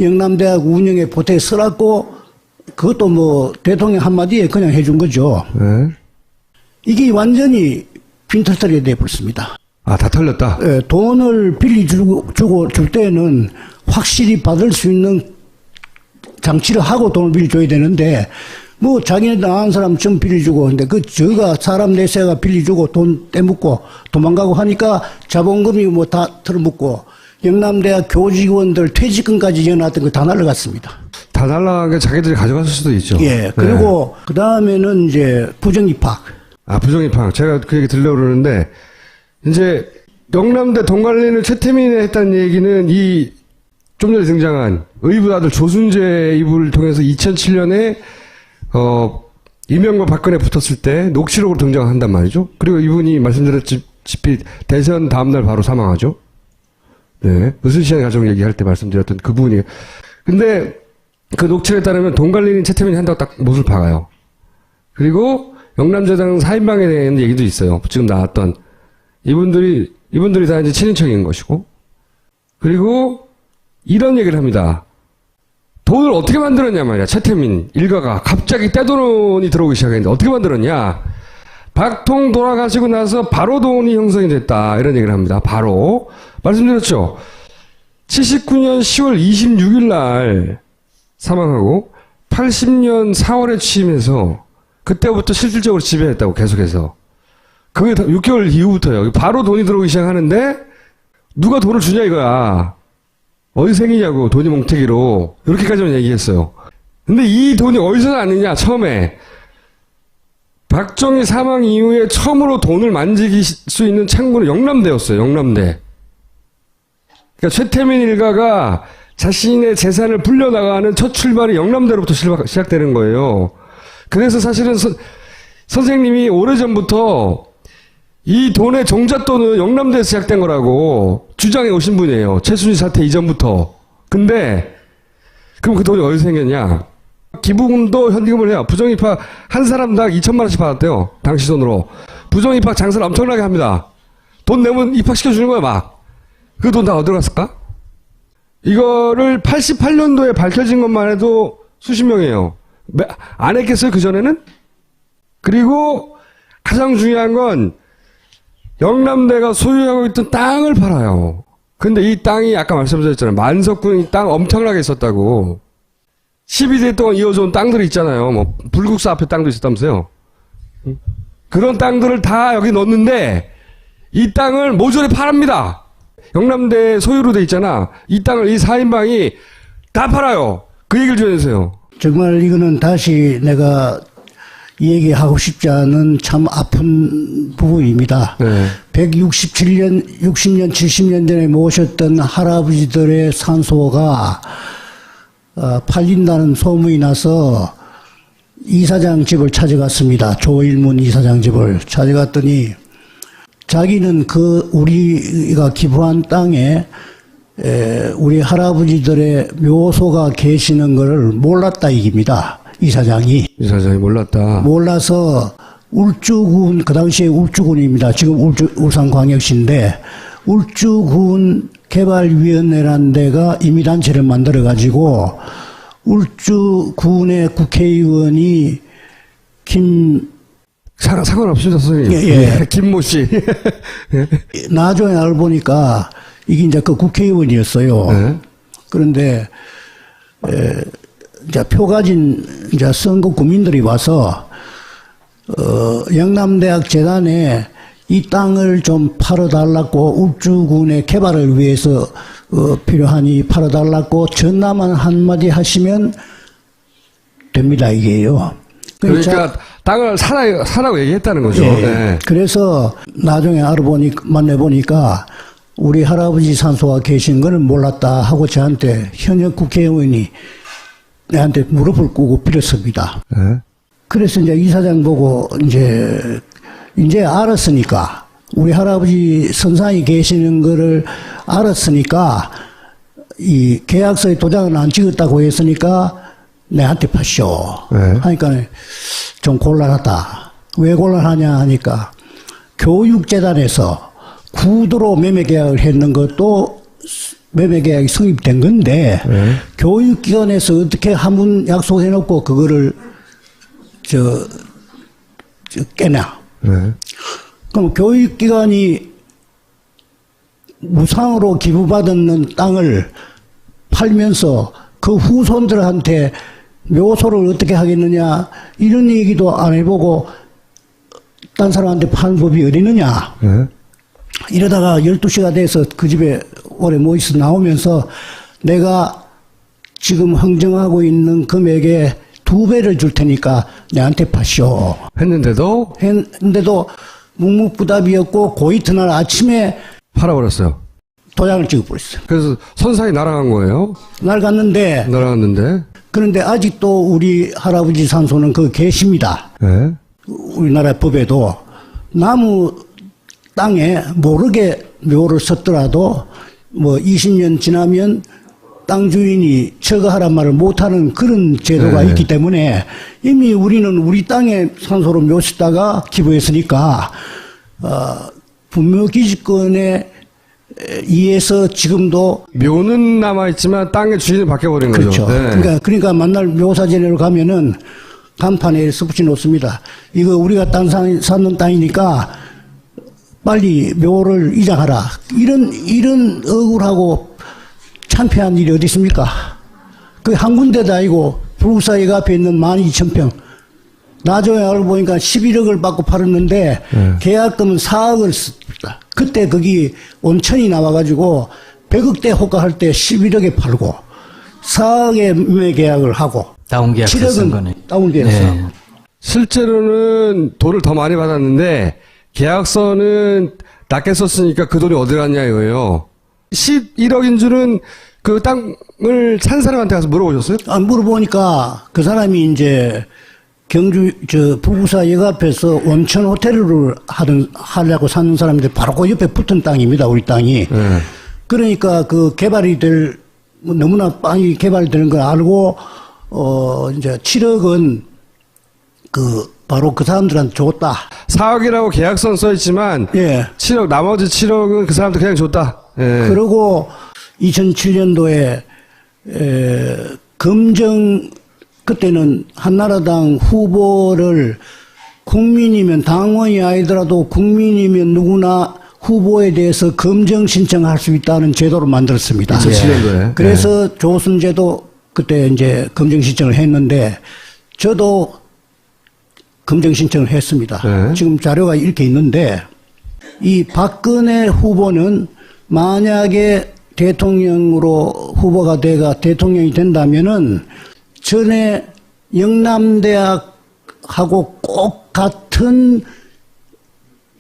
영남대학 운영에 보태 쓰라고 그것도 대통령 한마디에 그냥 해준 거죠. 네. 이게 완전히 빈털터리가 돼버렸습니다. 아, 다 털렸다. 예, 돈을 주고 줄 때는 확실히 받을 수 있는 장치를 하고 돈을 빌려줘야 되는데 뭐 자기네들 아는 사람 좀 빌려주고 근데 그 저가 사람 내세가 빌려주고 돈 떼묻고 도망가고 하니까 자본금이 뭐 다 털어묻고 영남대학 교직원들 퇴직금까지 지어놨던 거 다 날라갔습니다. 다 날라간 게 자기들이 가져갔을 수도 있죠. 예. 그리고 그 다음에는 이제 부정입학. 아, 부정입학. 제가 그 얘기 들려고 그러는데, 이제, 영남대 동관리는 최태민이 했다는 얘기는 이, 좀 전에 등장한 의붓 아들 조순재 이불을 통해서 2007년에, 이명박 박근혜 붙었을 때 녹취록으로 등장한단 말이죠. 그리고 이분이 말씀드렸다시피 대선 다음날 바로 사망하죠. 네. 으스시안 가족 얘기할 때 말씀드렸던 그분이. 근데 그 녹취록에 따르면 동관리는 최태민이 한다고 딱 못을 박아요. 그리고 영남재단 4인방에 대한 얘기도 있어요. 지금 나왔던 이분들이 다 이제 친인척인 것이고. 그리고 이런 얘기를 합니다. 돈을 어떻게 만들었냐 말이야. 최태민 일가가 갑자기 떼돈이 들어오기 시작했는데 어떻게 만들었냐. 박통 돌아가시고 나서 바로 돈이 형성이 됐다. 이런 얘기를 합니다. 바로. 말씀드렸죠. 79년 10월 26일 날 사망하고 80년 4월에 취임해서 그때부터 실질적으로 지배했다고 계속해서. 그게 6개월 이후부터요. 바로 돈이 들어오기 시작하는데 누가 돈을 주냐 이거야. 어디서 생기냐고 돈이 몽태기로. 이렇게까지만 얘기했어요. 근데 이 돈이 어디서 났느냐 처음에. 박정희 사망 이후에 처음으로 돈을 만질 수 있는 창구는 영남대였어요. 영남대. 그러니까 최태민 일가가 자신의 재산을 불려나가는 첫 출발이 영남대로부터 시작되는 거예요. 그래서 사실은 선생님이 오래전부터 이 돈의 종잣돈은 영남대에서 시작된 거라고 주장해 오신 분이에요. 최순실 사태 이전부터. 근데 그럼 그 돈이 어디서 생겼냐. 기부금도 현금을 해요. 부정입학 한 사람당 2천만 원씩 받았대요. 당시 돈으로. 부정입학 장사를 엄청나게 합니다. 돈 내면 입학시켜주는 거야 막. 그 돈 다 어디로 갔을까? 이거를 88년도에 밝혀진 것만 해도 수십 명이에요. 안 했겠어요 그전에는? 그리고 가장 중요한 건 영남대가 소유하고 있던 땅을 팔아요. 근데 이 땅이 아까 말씀드렸잖아요. 만석군 땅 엄청나게 있었다고. 12대 동안 이어져 온 땅들이 있잖아요. 뭐 불국사 앞에 땅도 있었다면서요. 그런 땅들을 다 여기 넣었는데 이 땅을 모조리 팔합니다. 영남대 소유로 돼 있잖아. 이 땅을 이 4인방이 다 팔아요. 그 얘기를 좀 해주세요. 정말 이거는 다시 내가 얘기하고 싶지 않은 참 아픈 부분입니다. 네. 167년, 60년, 70년 전에 모셨던 할아버지들의 산소가 팔린다는 소문이 나서 이사장 집을 찾아갔습니다. 조일문 이사장 집을 찾아갔더니 자기는 우리가 기부한 땅에 우리 할아버지들의 묘소가 계시는 것을 몰랐다 이깁니다. 이사장이 몰랐다. 몰라서 울주군, 그 당시에 울주군입니다. 지금 울산광역시인데 울주군 개발위원회라는 데가 임의단체를 만들어가지고 울주군의 국회의원이 상관없습니다, 선생님. 예. 김모 씨. 나중에 알고 보니까 이게 이제 그 국회의원이었어요. 네. 그런데 이제 표 가진 이제 선거 구민들이 와서 영남대학 재단에 이 땅을 좀 팔아달라고 울주군의 개발을 위해서 필요하니 팔아달라고 전화만 한마디 하시면 됩니다 이게요. 그러니까 땅을 사라고 얘기했다는 거죠. 예. 네. 그래서 나중에 만나보니까 우리 할아버지 산소가 계신 거는 몰랐다 하고 저한테 현역 국회의원이 내한테 무릎을 꿇고 빌었습니다. 네. 그래서 이제 이사장 보고 이제 알았으니까 우리 할아버지 선상이 계시는 거를 알았으니까 이 계약서에 도장을 안 찍었다고 했으니까 내한테 파쇼. 네. 하니까 좀 곤란하다. 왜 곤란하냐 하니까 교육재단에서 구도로 매매계약을 했는 것도 매매계약이 성립된 건데 네. 교육기관에서 어떻게 한문 약속해놓고 그거를 깨냐. 네. 그럼 교육기관이 무상으로 기부받은 땅을 팔면서 그 후손들한테 묘소를 어떻게 하겠느냐 이런 얘기도 안 해보고 딴 사람한테 파는 법이 어디 있느냐. 예. 이러다가 12시가 돼서 그 집에 오래 뭐 있어 나오면서 내가 지금 흥정하고 있는 금액의 2배를 줄 테니까 내한테 파시오. 했는데도 했는데도 묵묵부답이었고 그 이튿날 아침에 팔아버렸어요. 도장을 찍어버렸어요. 그래서 선상이 날아간 거예요. 날 갔는데 날아갔는데. 그런데 아직도 우리 할아버지 산소는 그 계십니다. 예. 우리나라 법에도 나무 땅에 모르게 묘를 썼더라도 뭐 20년 지나면 땅 주인이 철거하란 말을 못하는 그런 제도가 네. 있기 때문에 이미 우리는 우리 땅에 산소로 묘 짓다가 기부했으니까 분묘기지권에 의해서 지금도 묘는 남아있지만 땅의 주인을 바뀌어버린 그렇죠. 거죠. 네. 그러니까 만날 묘사전에로 가면은 간판에 써붙여 놓습니다. 이거 우리가 사는 땅이니까 빨리 묘를 이장하라. 이런 억울하고 참패한 일이 어디 있습니까? 그 한 군데도 아니고 불국사역 앞에 있는 12,000평. 나중에 알고 보니까 11억을 받고 팔았는데 계약금은 4억을 썼습니다. 그때 거기 온천이 나와가지고 100억대 호가할 때 11억에 팔고 4억에 매매 계약을 하고 다운 계약서 쓴 7억은 거네. 다운 계약서. 네. 실제로는 돈을 더 많이 받았는데 계약서는 낮게 썼으니까 그 돈이 어디 갔냐 이거예요. 11억인 줄은 그 땅을 산 사람한테 가서 물어보셨어요? 물어보니까 그 사람이 이제 부부사역 앞에서 온천 호텔을 하려고 사는 사람인데 바로 그 옆에 붙은 땅입니다, 우리 땅이. 네. 그러니까 그 개발이 너무나 빨리 개발되는 걸 알고, 이제 7억은 바로 그 사람들한테 줬다. 4억이라고 계약서는 써있지만 예. 7억 나머지 7억은 그 사람한테 그냥 줬다. 예. 그리고 2007년도에 그때는 한나라당 후보를 국민이면 당원이 아니더라도 국민이면 누구나 후보에 대해서 검증 신청할 수 있다는 제도를 만들었습니다. 2007년도에. 그래서 조순제도 그때 이제 검증 신청을 했는데 저도 검증 신청을 했습니다. 네. 지금 자료가 이렇게 있는데 이 박근혜 후보는 만약에 대통령으로 후보가 돼가 대통령이 된다면은 전에 영남대학하고 꼭 같은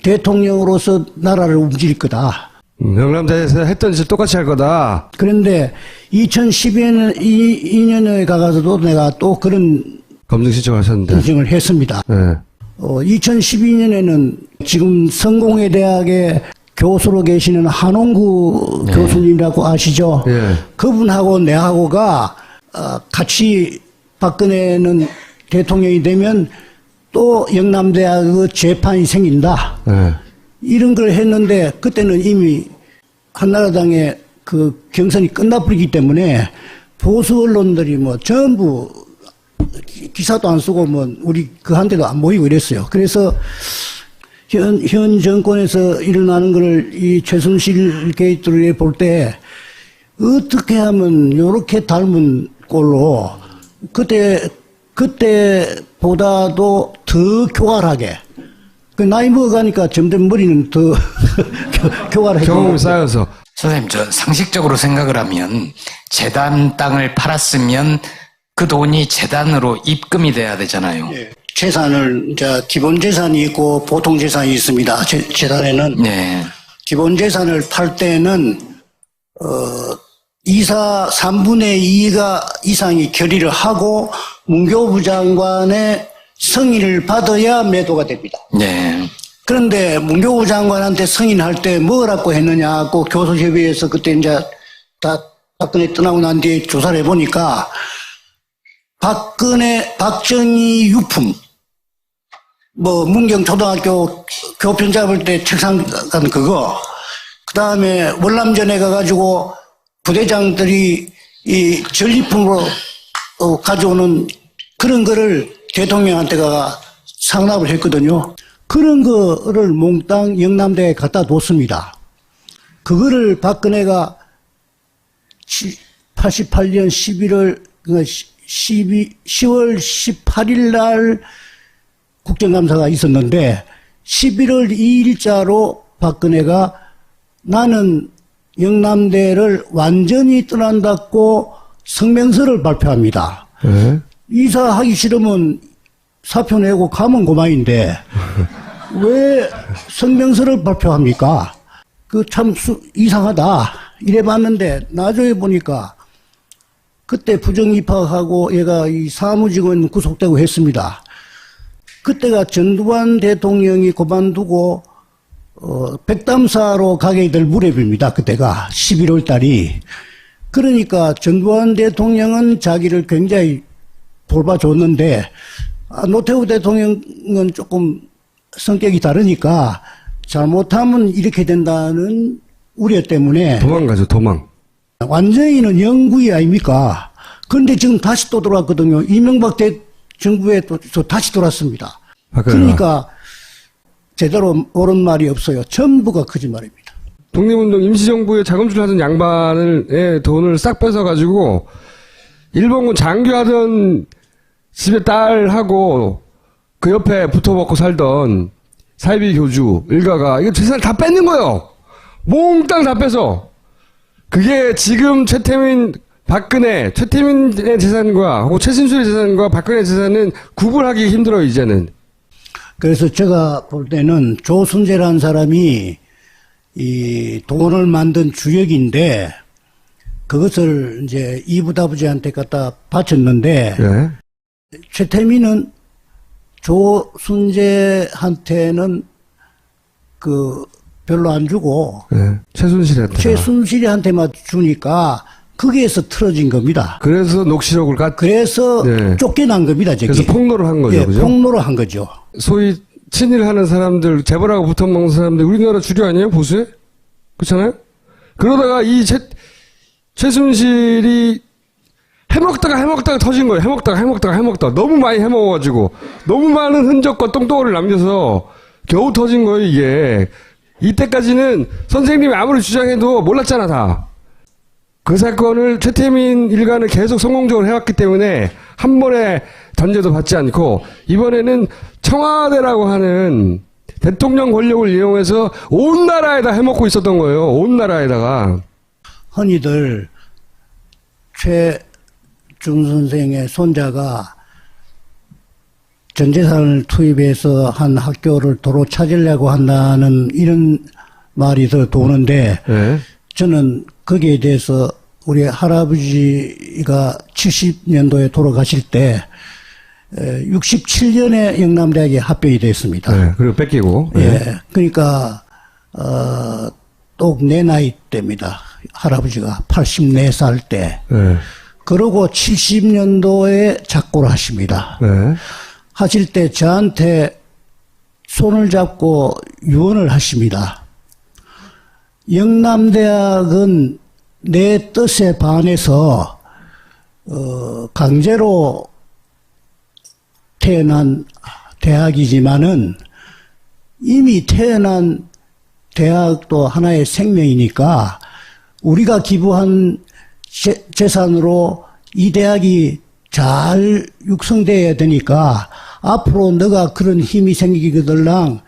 대통령으로서 나라를 움직일 거다. 영남대에서 했던 짓 똑같이 할 거다. 그런데 2012년에 가서도 내가 또 그런 검증 신청하셨는데. 신청을 했습니다. 예. 2012년에는 지금 성공회대학에 교수로 계시는 한홍구 교수님이라고 아시죠? 예. 그분하고 내하고가 같이 박근혜는 대통령이 되면 또 영남대학 재판이 생긴다. 예. 이런 걸 했는데 그때는 이미 한나라당의 그 경선이 끝나버리기 때문에 보수 언론들이 뭐 전부 기사도 안 쓰고 뭐 우리 그 한테도 안 모이고 이랬어요. 그래서 현 정권에서 일어나는 거를 이 최순실 게이트를 볼 때 어떻게 하면 요렇게 닮은 꼴로 그때보다도 더 교활하게 그 나이 먹어가니까 점점 머리는 더 교활해지고 경험이 쌓여서. 선생님, 저 상식적으로 생각을 하면 재단 땅을 팔았으면 그 돈이 재단으로 입금이 돼야 되잖아요. 예. 재산을 이제 기본 재산이 있고 보통 재산이 있습니다. 재단에는 네. 기본 재산을 팔 때는 3분의 2가 이상이 결의를 하고 문교부 장관의 승인을 받아야 매도가 됩니다. 네. 그런데 문교부 장관한테 승인할 때 뭐라고 했느냐 고 교수협의회에서 그때 이제 다 박근혜 떠나고 난 뒤에 조사를 해보니까 박정희 유품 뭐 문경초등학교 교편 잡을 때 책상 간 그거 그 다음에 월남전에 가가지고 부대장들이 이 전리품으로 가져오는 그런 거를 대통령한테가 상납을 했거든요. 그런 거를 몽땅 영남대에 갖다 뒀습니다. 그거를 박근혜가 88년 11월 10월 18일 날 국정감사가 있었는데 11월 2일자로 박근혜가 나는 영남대를 완전히 떠난다고 성명서를 발표합니다. 네. 이사하기 싫으면 사표 내고 가면 그만인데 왜 성명서를 발표합니까? 그 참 이상하다 이래 봤는데 나중에 보니까 그때 부정입학하고 얘가 이 사무직원 구속되고 했습니다. 그때가 전두환 대통령이 그만두고 백담사로 가게 될 무렵입니다. 그때가 11월 달이. 그러니까 전두환 대통령은 자기를 굉장히 돌봐줬는데 노태우 대통령은 조금 성격이 다르니까 잘못하면 이렇게 된다는 우려 때문에 도망가죠, 도망. 완전히는 영구이 아닙니까? 그런데 지금 다시 또 돌아왔거든요. 이명박 정부에 또 다시 돌았습니다. 그러니까 제대로 옳은 말이 없어요. 전부가 거짓말입니다. 독립운동 임시정부에 자금줄 하던 양반의 돈을 싹 뺏어가지고 일본군 장교하던 집에 딸하고 그 옆에 붙어먹고 살던 사이비 교주 일가가 이거 재산을 다 뺏는 거예요. 몽땅 다 뺏어. 그게 지금 박근혜, 최태민의 재산과 혹은 최순실의 재산과 박근혜 재산은 구분하기 힘들어요, 이제는. 그래서 제가 볼 때는 조순재라는 사람이 이 돈을 만든 주역인데 그것을 이제 이부다부지한테 갖다 바쳤는데 예. 최태민은 조순재한테는 그 별로 안 주고 예. 최순실한테만 주니까 거기에서 틀어진 겁니다. 그래서 녹취록을 그래서 네. 쫓겨난 겁니다. 저기. 그래서 폭로를 한 거죠. 예, 그죠? 폭로를 한 거죠. 소위 친일하는 사람들, 재벌하고 붙어먹는 사람들 우리나라 주류 아니에요? 보수에? 그렇잖아요? 그러다가 이 최순실이 해먹다가 터진 거예요. 해먹다가 너무 많이 해먹어가지고 너무 많은 흔적과 똥덩어리를 남겨서 겨우 터진 거예요, 이게. 이때까지는 선생님이 아무리 주장해도 몰랐잖아, 다. 그 사건을 최태민 일가는 계속 성공적으로 해왔기 때문에 한 번에 단죄도 받지 않고 이번에는 청와대라고 하는 대통령 권력을 이용해서 온 나라에다 해먹고 있었던 거예요. 온 나라에다가. 흔히들 최준 선생의 손자가 전 재산을 투입해서 한 학교를 도로 찾으려고 한다는 이런 말이 더 도는데 네. 저는 거기에 대해서 우리 할아버지가 70년도에 돌아가실 때 67년에 영남대학에 합격이 됐습니다. 네. 그리고 뺏기고. 네. 예, 그러니까 또 내 나이 때입니다. 할아버지가 84살 때. 네. 그러고 70년도에 작고를 하십니다. 네. 하실 때 저한테 손을 잡고 유언을 하십니다. 영남대학은 내 뜻에 반해서 강제로 태어난 대학이지만은 이미 태어난 대학도 하나의 생명이니까 우리가 기부한 재산으로 이 대학이 잘 육성돼야 되니까 앞으로 너가 그런 힘이 생기거들랑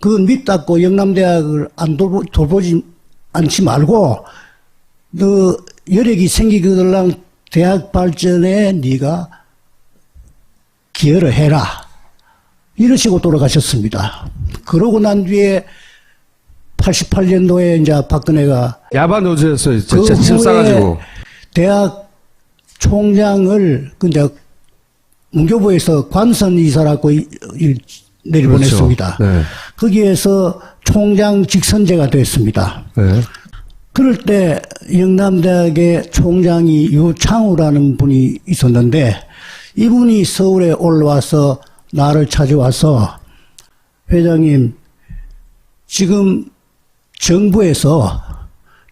그건 믿닫고 영남대학을 안 돌보지 않지 말고 너 여력이 생기거들랑 대학 발전에 네가 기여를 해라. 이러시고 돌아가셨습니다. 그러고 난 뒤에 88년도에 이제 박근혜가 야반 노조였어요. 그 집 싸가지고. 대학 총장을 이제 문교부에서 관선 이사라고 내려보냈습니다. 그렇죠. 네. 거기에서 총장 직선제가 됐습니다. 네. 그럴 때 영남대학의 총장이 유창우라는 분이 있었는데 이분이 서울에 올라와서 나를 찾아와서 회장님 지금 정부에서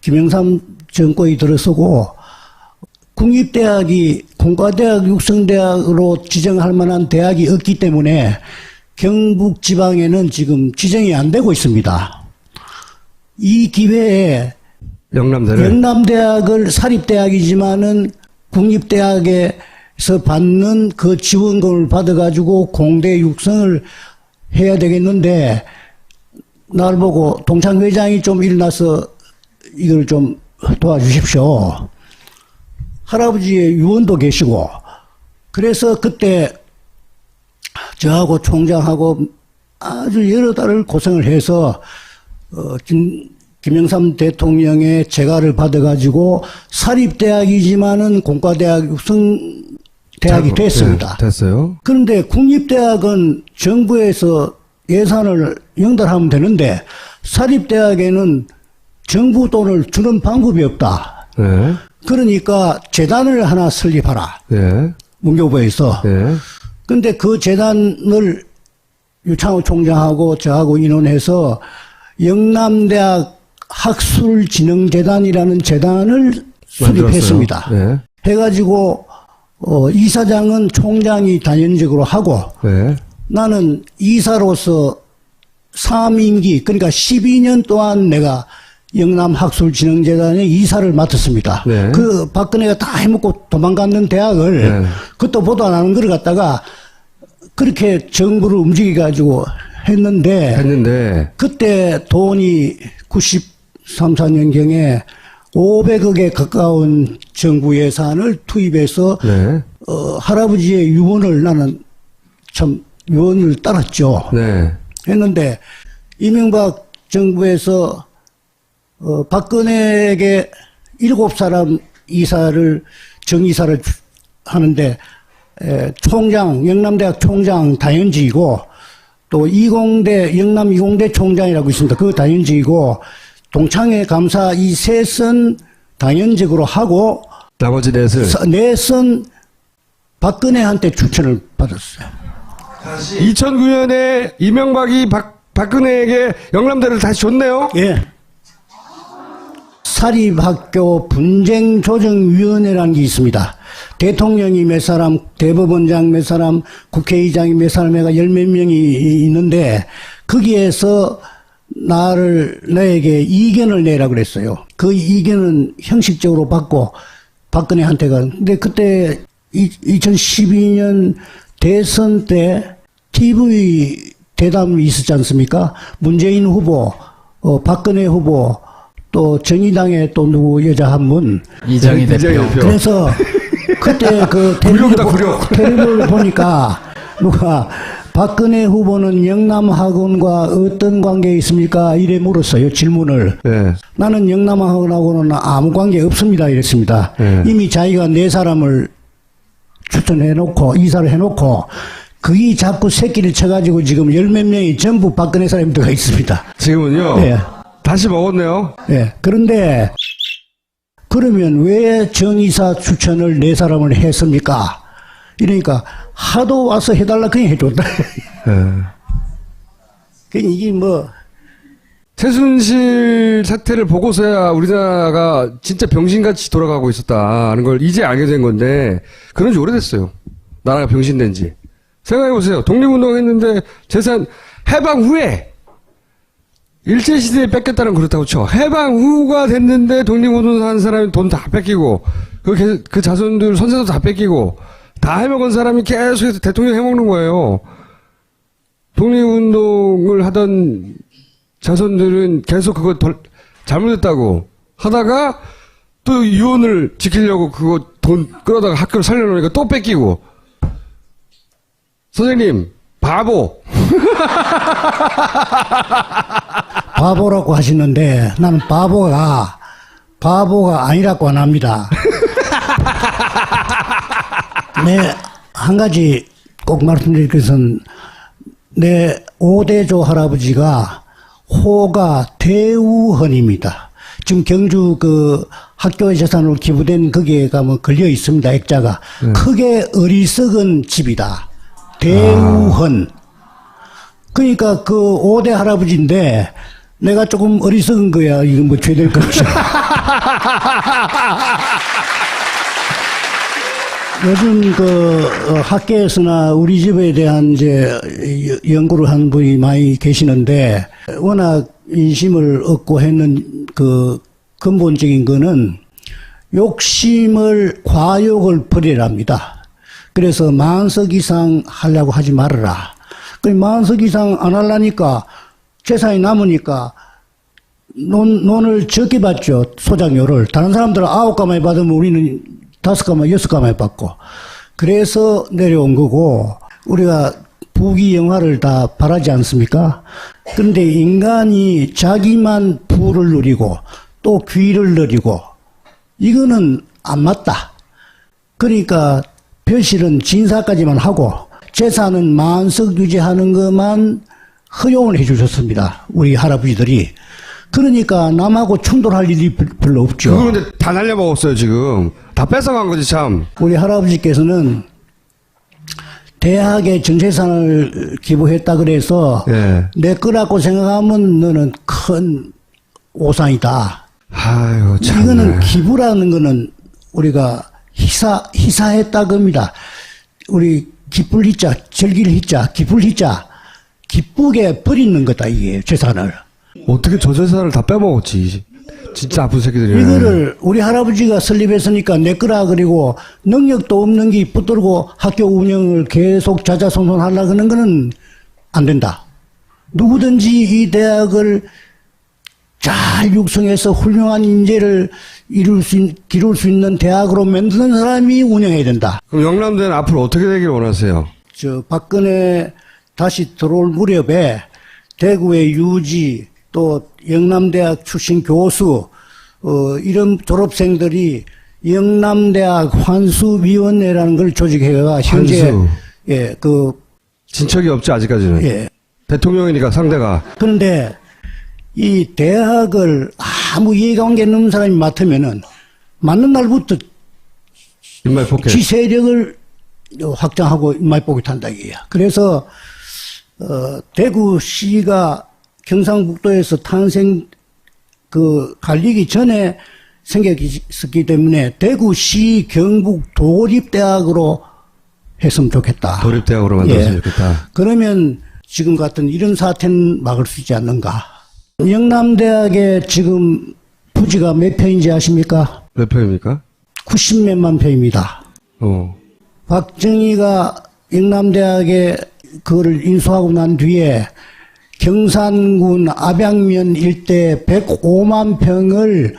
김영삼 정권이 들어서고 국립대학이 공과대학 육성대학으로 지정할 만한 대학이 없기 때문에 경북 지방에는 지금 지정이 안 되고 있습니다. 이 기회에 영남대학을 사립대학이지만은 국립대학에 받는 그 지원금을 받아가지고 공대 육성을 해야 되겠는데, 날 보고 동창 회장이 좀 일어나서 이걸 좀 도와주십시오. 할아버지의 유언도 계시고, 그래서 그때 저하고 총장하고 아주 여러 달을 고생을 해서, 김영삼 대통령의 재가를 받아가지고 사립대학이지만은 공과대학 육성대학이 됐습니다. 네, 됐어요. 그런데 국립대학은 정부에서 예산을 영달하면 되는데 사립대학에는 정부 돈을 주는 방법이 없다. 네. 그러니까 재단을 하나 설립하라. 네. 문교부에서. 네. 근데 그 재단을 유창호 총장하고 저하고 인원해서 영남대학 학술진흥재단이라는 재단을 수립했습니다. 네. 해가지고 이사장은 총장이 단연적으로 하고 네. 나는 이사로서 3임기 그러니까 12년 동안 내가 영남학술진흥재단의 이사를 맡았습니다. 네. 그 박근혜가 다 해먹고 도망갔는 대학을 네. 그것도 보도 안 하는 걸 갖다가 그렇게 정부를 움직여가지고 했는데 그때 돈이 93, 4년경에 500억에 가까운 정부 예산을 투입해서 네. 할아버지의 유언을 나는 참 유언을 따랐죠. 네. 했는데 이명박 정부에서 박근혜에게 7사람 이사를 정이사를 하는데 총장 영남대학 총장 단연직이고 또 이공대 영남 이공대 총장이라고 있습니다. 그 단연직이고 동창회 감사 이 셋은 단연직으로 하고 나머지 넷은 박근혜한테 추천을 받았어요. 2009년에 이명박이 박근혜에게 영남대를 다시 줬네요. 예. 사립학교 분쟁조정위원회라는 게 있습니다. 대통령이 몇 사람, 대법원장 몇 사람, 국회의장이 몇 사람 해가 10몇 명이 있는데 거기에서 나에게 이견을 내라 그랬어요. 그 이견은 형식적으로 받고 박근혜한테가. 근데 그때 2012년 대선 때 TV 대담이 있었지 않습니까? 문재인 후보, 박근혜 후보, 또 정의당의 또 누구 여자 한 분. 이정희 대표. 그래서 그때 그 텔레비를 보니까 누가 박근혜 후보는 영남학원과 어떤 관계에 있습니까? 이래 물었어요. 질문을. 네. 나는 영남학원하고는 아무 관계 없습니다. 이랬습니다. 네. 이미 자기가 4사람을 추천해놓고 이사를 해놓고 그게 자꾸 새끼를 쳐가지고 지금 10몇 명이 전부 박근혜 사람이 들어가 있습니다. 지금은요. 네. 다시 먹었네요. 네. 그런데 그러면 왜 정이사 추천을 4사람을 했습니까? 이러니까 하도 와서 해달라 그냥 해줬다. 네. 그냥 이게 뭐 최순실 사태를 보고서야 우리나라가 진짜 병신같이 돌아가고 있었다는 걸 이제 알게 된 건데 그런 지 오래됐어요. 나라가 병신된 지. 생각해보세요. 독립운동 했는데 재산 해방 후에 일제시대에 뺏겼다는 그렇다고 쳐. 해방 후가 됐는데 독립운동 한 사람이 돈 다 뺏기고 그 자손들 선세도 다 뺏기고 다 해먹은 사람이 계속해서 대통령 해먹는 거예요. 독립운동을 하던 자손들은 계속 그거 잘못했다고 하다가 또 유언을 지키려고 그거 돈 끌어다가 학교를 살려놓으니까 또 뺏기고. 선생님, 바보. 바보라고 하시는데 나는 바보가 아니라고 안 합니다. 네, 한 가지 꼭 말씀드릴 것은 내 5대조 할아버지가 호가 대우헌입니다. 지금 경주 그 학교의 재산으로 기부된 거기에 가면 걸려 있습니다. 액자가. 크게 어리석은 집이다. 대우헌. 그러니까 그 5대 할아버지인데 내가 조금 어리석은 거야. 이건 뭐 죄될 것이. 요즘 그 학계에서나 우리 집에 대한 이제 연구를 하는 분이 많이 계시는데 워낙 인심을 얻고 했는 그 근본적인 거는 욕심을 과욕을 버리랍니다. 그래서 40석 이상 하려고 하지 말아라. 그 40석 이상 안 하려니까 재산이 남으니까 논을 적게 받죠. 소장료를. 다른 사람들은 9가마에 받으면 우리는 5가마, 6가마에 받고. 그래서 내려온 거고, 우리가 부귀 영화를 다 바라지 않습니까? 그런데 인간이 자기만 부를 누리고 또 귀를 누리고 이거는 안 맞다. 그러니까 벼실은 진사까지만 하고 재산은 만석 유지하는 것만 허용을 해 주셨습니다. 우리 할아버지들이. 그러니까 남하고 충돌할 일이 별로 없죠. 그거 근데 다 날려먹었어요, 지금. 다 뺏어간 거지, 참. 우리 할아버지께서는 대학에 전재산을 기부했다 그래서 예. 내 거라고 생각하면 너는 큰 오산이다. 아유, 참. 이거는 기부라는 거는 우리가 희사했다 겁니다. 우리 기쁠 희자, 즐길 희자, 기쁠 희자, 기쁘게 버리는 거다, 이게 재산을. 어떻게 저 재산을 다 빼먹었지. 진짜 아픈 새끼들이네. 이거를 우리 할아버지가 설립했으니까 내 거라 그리고 능력도 없는 게 붙들고 학교 운영을 계속 자자손손 하려고 하는 거는 안 된다. 누구든지 이 대학을 잘 육성해서 훌륭한 인재를 기를 수 있는 대학으로 만드는 사람이 운영해야 된다. 그럼 영남대는 앞으로 어떻게 되길 원하세요? 박근혜 다시 들어올 무렵에 대구의 유지 또 영남대학 출신 교수 이런 졸업생들이 영남대학 환수위원회라는 걸 조직해가 현재 환수. 진척이 없지, 아직까지는. 예. 대통령이니까 상대가. 그런데 이 대학을 아무 이해관계 없는 사람이 맡으면은 맞는 날부터 인말 폭행. 지 세력을 확장하고 인말복이 탄다 이게야. 그래서 대구시가 경상북도에서 갈리기 전에 생겼기 때문에 대구시 경북 도립대학으로 했으면 좋겠다. 도립대학으로 만들었으면 좋겠다. 그러면 지금 같은 이런 사태는 막을 수 있지 않는가. 영남대학에 지금 부지가 몇 평인지 아십니까? 몇 평입니까? 90몇만 평입니다. 박정희가 영남대학에 그거를 인수하고 난 뒤에 경산군 압양면 일대 105만 평을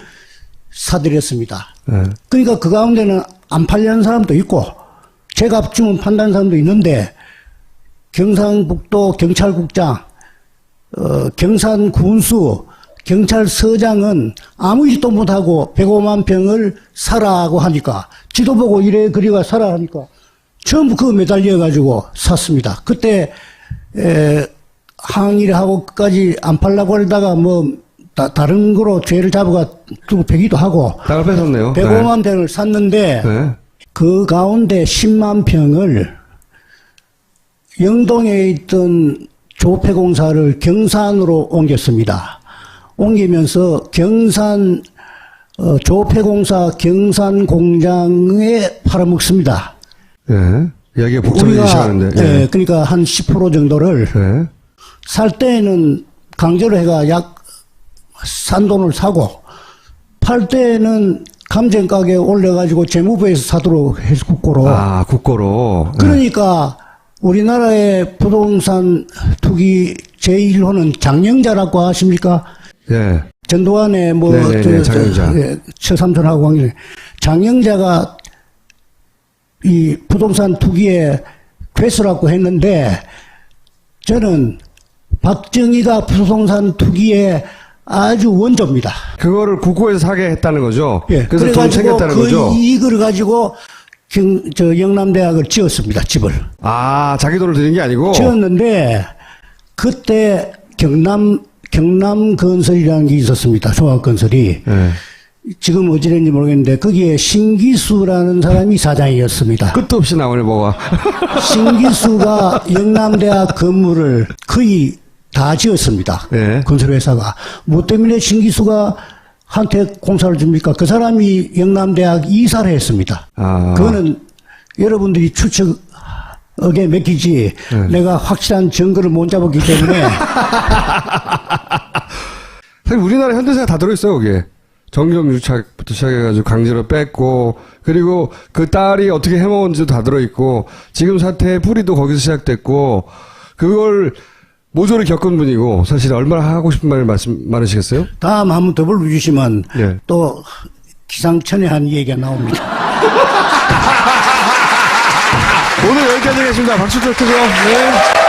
사들였습니다. 네. 그러니까 그 가운데는 안 팔려는 사람도 있고 제값 주면 판다는 사람도 있는데 경상북도 경찰국장, 경산군수, 경찰서장은 아무 일도 못하고 105만 평을 사라고 하니까 지도 보고 이래 그리가 사라 하니까 전부 그거 매달려가지고 샀습니다. 그때 항의를 하고 끝까지 안 팔라고 하다가 다른 거로 죄를 잡아가 두고 패기도 하고 땅을 뺏었네요. 105만 평을 샀는데 네. 그 가운데 10만 평을 영동에 있던 조폐공사를 경산으로 옮겼습니다. 옮기면서 경산 조폐공사 경산공장에 팔아먹습니다. 네. 이야기가 복잡해지기 시작하는데. 예, 그러니까 한 10% 정도를 네. 살 때는 강제로 해가 산 돈을 사고 팔 때는 감정 가격에 올려가지고 재무부에서 사도록 해서 국고로. 아, 국고로. 네. 그러니까 우리나라의 부동산 투기 제1호는 장영자라고 아십니까? 예. 전두환의 장영자. 처삼촌하고 관계. 장영자가 이 부동산 투기에 괴수라고 했는데 저는 박정희가 부동산 투기에 아주 원조입니다. 그거를 국고에서 사게 했다는 거죠? 예. 그래서 돈 챙겼다는 그 거죠? 이익을 가지고 영남대학을 지었습니다. 집을. 아, 자기 돈을 드린 게 아니고? 지었는데 그때 경남건설이라는 게 있었습니다. 종합건설이. 예. 지금 어찌됐는지 모르겠는데 거기에 신기수라는 사람이 사장이었습니다. 끝도 없이 나오네, 뭐가. 신기수가 영남대학 건물을 거의 다 지었습니다. 예. 건설회사가. 뭐 때문에 신기수가 한테 공사를 줍니까? 그 사람이 영남대학 이사를 했습니다. 아. 그거는 여러분들이 추측에 맡기지 내가 확실한 증거를 못 잡았기 때문에 사실 우리나라 현대사가 다 들어있어요, 거기에. 정경 유착부터 시작해가지고 강제로 뺐고, 그리고 그 딸이 어떻게 해먹은지도 다 들어있고, 지금 사태의 뿌리도 거기서 시작됐고, 그걸 모조리 겪은 분이고, 사실 얼마나 하고 싶은 말 많으시겠어요? 다음 한번 더 불러주시면 예. 또 기상천외한 얘기가 나옵니다. 오늘 여기까지 하겠습니다. 박수 좀 쳐줘. 네.